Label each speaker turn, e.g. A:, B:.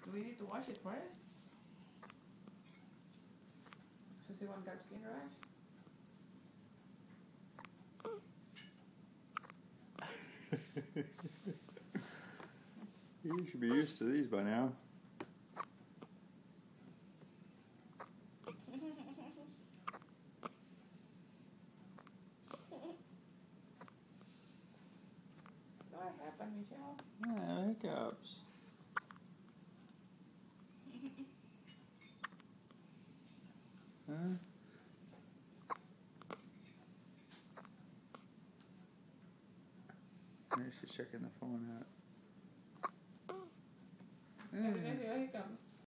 A: Do we need to wash it first? So see one got skin rash?
B: You should be used to these by now.
A: What happened, Michelle?
B: Yeah, hiccups. Huh? Maybe she's checking the phone out.
A: Maybe there's your hiccups.